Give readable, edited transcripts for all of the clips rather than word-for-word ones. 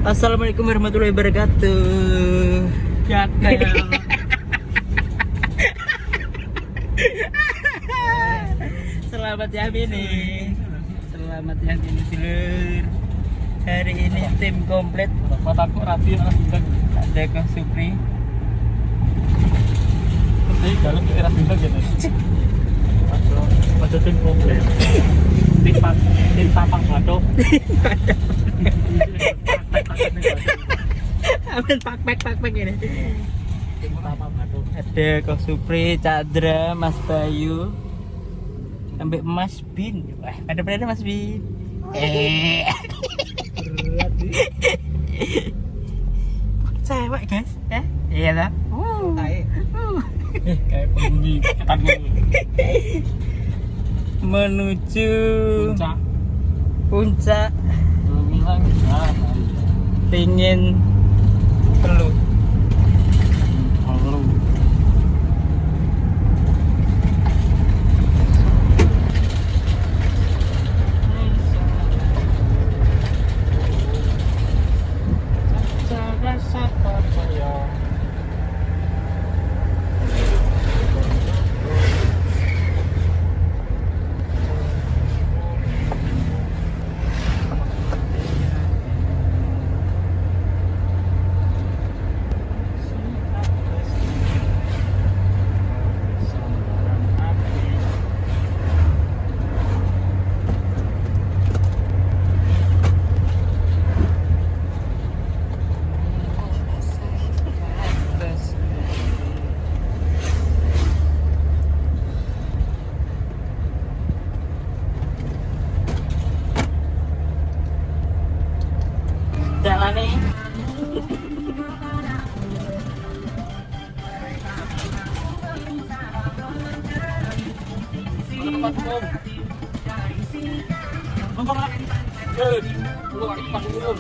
Assalamualaikum warahmatullahi wabarakatuh. Ya, kayak Selamat ya Bini. Selamat ya Bini dulur. Hari ini tim komplit. mataku rapi malah bintang. Ada Kang Supri. Terus kalau kira bintang gitu. Ada tim komplit. Tim tapang batok. Amin pak ini. Tim tapang batok. Ada Kang Supri, Chandra, Mas Bayu, sampai Mas Bin. Wah, pada Mas Bin. Berat sih. Cewek guys, ya? Iya lah. Kayak penghuni ketan Menuju puncak. puncak Bilang Tingin Telu. Halo. Jalan nih. Tempat umum. Keluar tempat umum.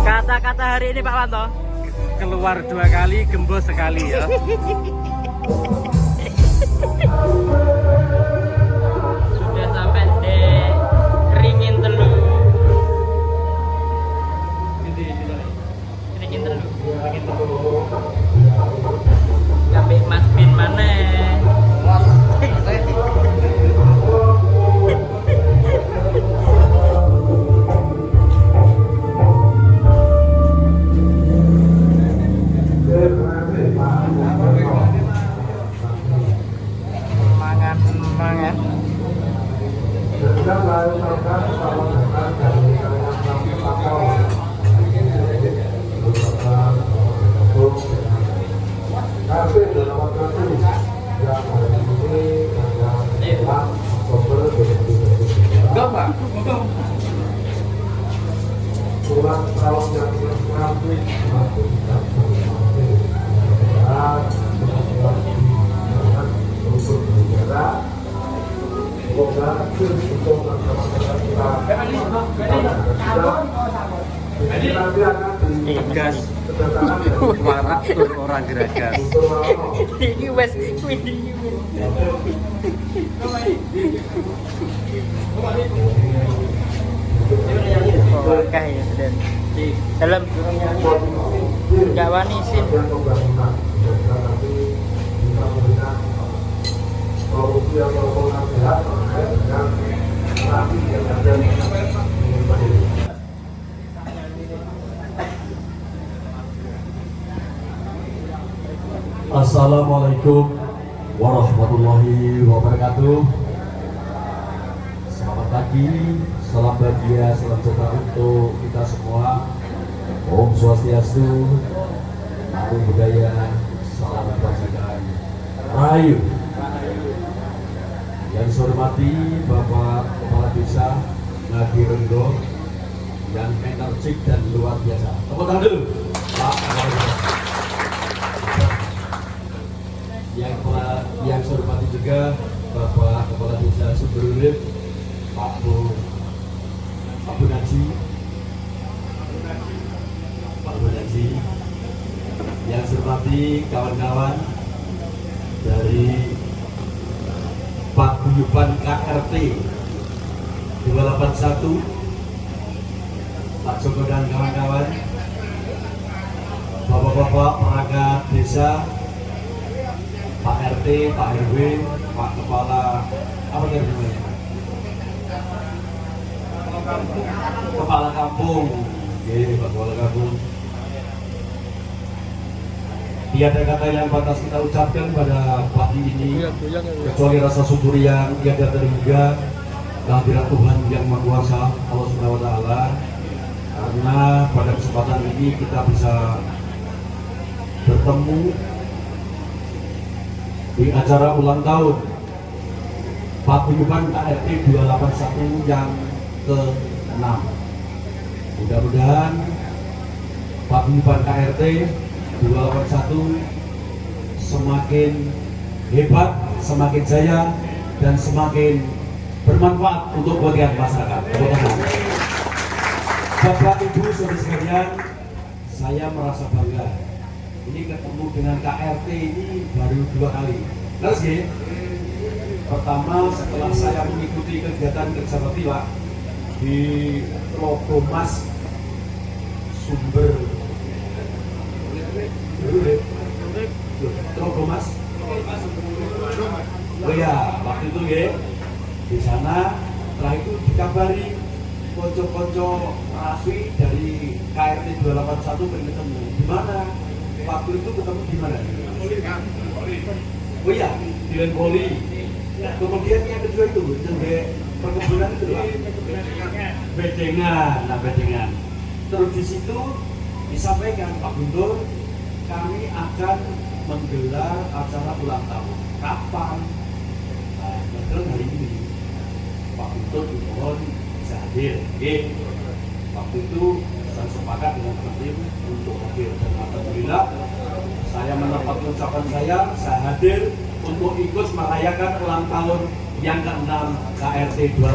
Kata-kata hari ini Pak Wanto. Keluar 2 kali, gembos sekali ya. Sudah sampai di Ringin Telu. Ringin Telu. Sampai Mas Bin mana? Semangat. Gas warak orang geragas. Ini wes Oke ya sudah. Dalam nggak wani sih. Assalamualaikum warahmatullahi wabarakatuh. Selamat pagi, salam bahagia, salam sejahtera untuk kita semua. Om Swastiastu, Namo Buddhaya, Kebajikan Rahayu. Yang saya hormati Bapak Kepala Desa Ngadi Renggo yang energik dan luar biasa. Tepuk tangan dulu, Pak. Yang saya hormati juga Bapak Kepala Desa Sumberurip, Pak Bu Naji, yang saya hormati kawan-kawan dari Paguyuban KRT 281, Pak Joko dan kawan-kawan, bapak-bapak perangkat desa, Pak RT, Pak RW, Pak Kepala apa namanya? Kepala Kampung, Pak Kepala Kampung. Tiada kata yang pantas kita ucapkan pada pagi ini kecuali rasa syukur yang tiada terhingga kehadirat Tuhan yang Maha Kuasa Allah Subhanahu wa Ta'ala, karena pada kesempatan ini kita bisa bertemu di acara ulang tahun Paguyuban KRT 281 yang ke-6. Mudah-mudahan Paguyuban KRT 281 semakin hebat, semakin jaya, dan semakin bermanfaat untuk kepentingan masyarakat. Bapak Ibu saudara sekalian, saya merasa bangga. Ini ketemu dengan KRT ini baru 2 kali. Terus ya, pertama setelah saya mengikuti kegiatan kerja bakti Pak di Trogomas Sumber Trogomas. Oh ya, waktu itu ya di sana. Setelah itu dikabari konco-konco Rafi dari KRT 281 bertemu. Di mana? Waktu itu ketemu di mana? Oh iya, di Lenpoli. Kemudian yang kedua itu sampai perkebunan itu Pak. Bedengan, nah Bedengan. Terus di situ disampaikan Pak Guntur, kami akan menggelar acara ulang tahun. Kapan? Nah, kebetulan hari ini Pak Guntur dimohon bisa hadir. Waktu itu saya sepakat dengan tim untuk hadir, dan alhamdulillah saya menepati ucapan saya hadir untuk ikut merayakan ulang tahun yang ke-6 KRT 281.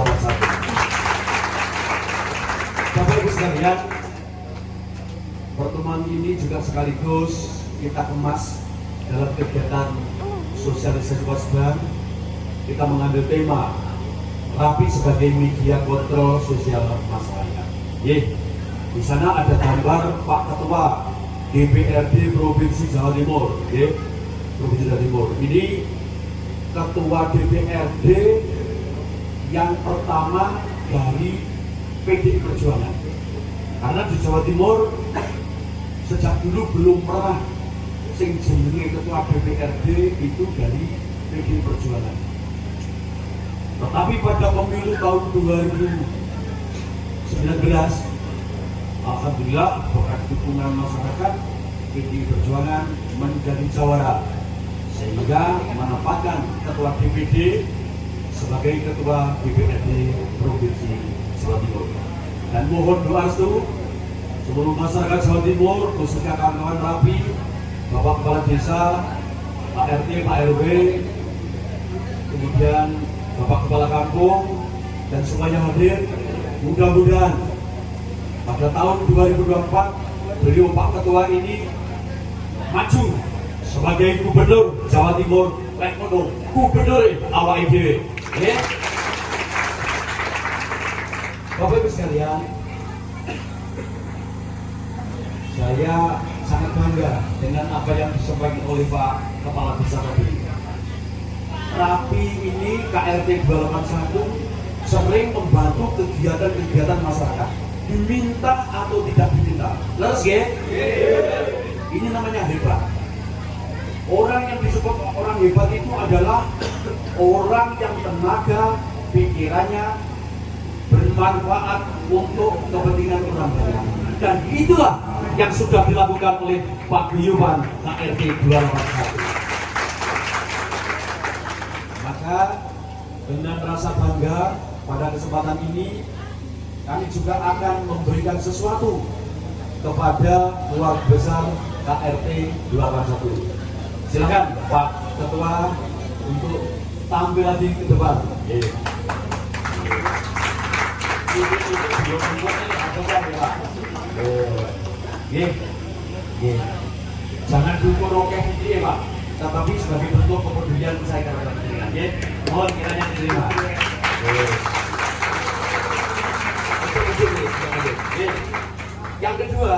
Bapak Ibu sekalian, pertemuan ini juga sekaligus kita kemas dalam kegiatan sosialisasi wasbang. Kita mengambil tema Rapi sebagai media kontrol sosial masyarakat. Di sana ada gambar Pak Ketua DPRD Provinsi Jawa Timur. Provinsi Jawa Timur. Ini Ketua DPRD yang pertama dari PDI Perjuangan. Karena di Jawa Timur sejak dulu belum pernah sing jenenge Ketua DPRD itu dari PDI Perjuangan. Tetapi pada pemilu tahun 2019, alhamdulillah berkat dukungan masyarakat, PDI Perjuangan menjadi jawara sehingga menempatkan Ketua DPD sebagai Ketua DPRD Provinsi Jawa Timur. Dan mohon doa restu seluruh masyarakat Jawa Timur, khususnya kawan-kawan Rapi, Bapak Kepala Desa, Pak RT, Pak RW, kemudian Bapak Kepala Kampung, dan semuanya hadir. Mudah-mudahan pada tahun 2024 beliau Pak Ketua ini maju sebagai Gubernur Jawa Timur, Lekono Gubernur awake dhewe. Bapak Ibu sekalian, saya sangat bangga dengan apa yang disampaikan oleh Pak Kepala Desa tadi. Rapi ini KRT 281 sering membantu kegiatan-kegiatan masyarakat, diminta atau tidak diminta. Terus ya, ini namanya hebat. Orang yang disebut orang hebat itu adalah orang yang tenaga pikirannya bermanfaat untuk kepentingan orang banyak. Dan itulah yang sudah dilakukan oleh Paguyuban KRT 281. Maka dengan rasa bangga pada kesempatan ini kami juga akan memberikan sesuatu kepada keluarga besar KRT 281. Silakan Pak Ketua untuk tampil lagi ke depan. Jangan dukung rokeh ini ya Pak, tetapi sebagai bentuk kepedulian saya kepada pendidikan. Mohon kiranya diterima. Yang kedua,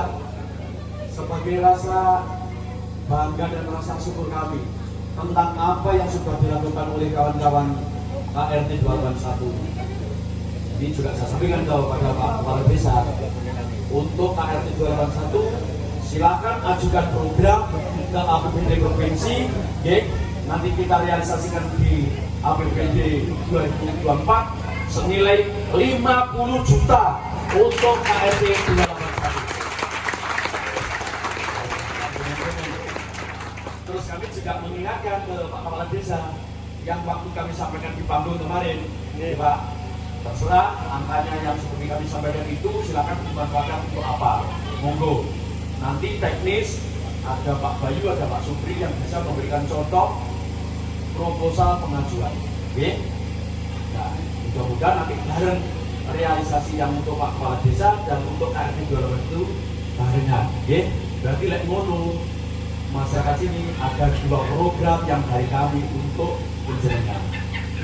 sebagai rasa bangga dan rasa syukur kami tentang apa yang sudah dilakukan oleh kawan-kawan KRT 281. Ini juga saya sampaikan kepada Pak Kepala Desa. Untuk KRT 281, silakan ajukan program ke APBD Provinsi. Nanti kita realisasikan di APBD 2024 senilai 50 juta untuk KRT 281. Terus kami juga mengingatkan ke Pak Kepala Desa yang waktu kami sampaikan di panggung kemarin, Pak, terserah angkanya yang seperti kami sampaikan itu silakan dimanfaatkan untuk apa, monggo. Nanti teknis ada Pak Bayu, ada Pak Supri yang bisa memberikan contoh proposal pengajuan. Nah, mudah-mudahan nanti bareng realisasi yang untuk Pak Kepala Desa dan untuk KRT 281 itu barengan. Berarti lek ngono masyarakat sini ada 2 program yang dari kami untuk penjaringan.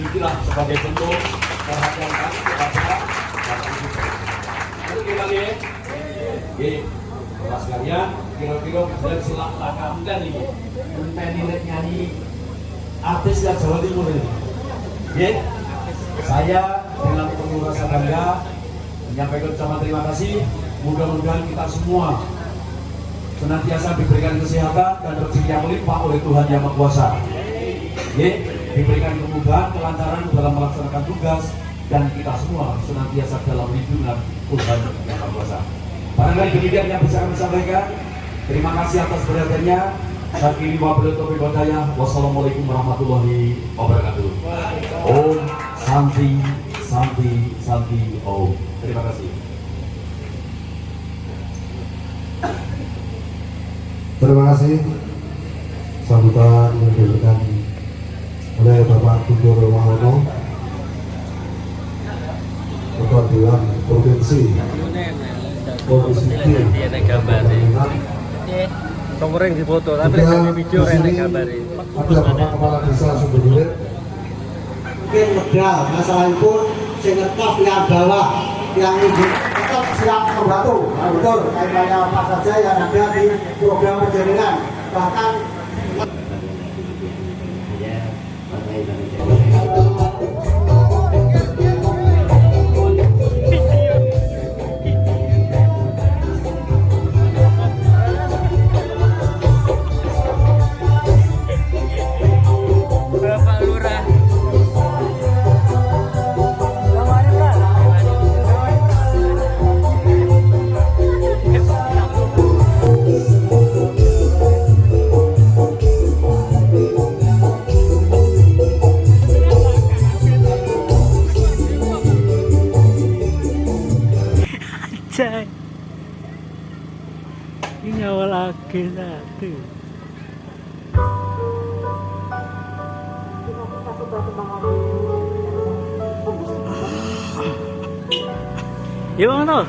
Itulah sebagai bentuk perhatian kami kepada Bapak Ibu. Lalu kita lihat, Bapak sekalian, kira-kira bisa silakan dan ini menpenilai nyanyi artis yang Jawa Timur ini. Saya dengan penuh rasa bangga menyampaikan ucapan terima kasih. Mudah-mudahan kita semua senantiasa diberikan kesehatan dan rezeki yang melimpah oleh Tuhan Yang Maha Kuasa. Diberikan kemudahan, kelancaran dalam melaksanakan tugas, dan kita semua senantiasa dalam lindungan Tuhan Yang Maha Kuasa. Barangkali demikian yang bisa kami sampaikan. Terima kasih atas perhatiannya. Sakili wabillahi taufiq wal hidayah. Wassalamualaikum warahmatullahi wabarakatuh. Om Santi Santi Santi Om. Terima kasih. Terima kasih sambutan yang diberikan oleh Bapak Gubernur Mahono, Ketua Dewan Provinsi Komisi Komering di foto, tapi di video rene gambare. Ada Bapak Kepala Desa Sumberhilir. Mungkin medal masalah itu sing ngetop yang bawah, yang ibu tetap siap membantu. Nah, betul, kaitannya apa saja yang ada di program penjaringan, bahkan Bapak Lurah. Cai. Ini awal lagi satu. Ya bang tuh.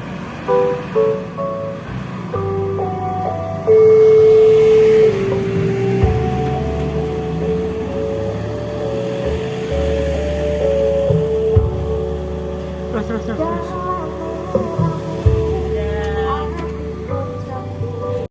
Terus.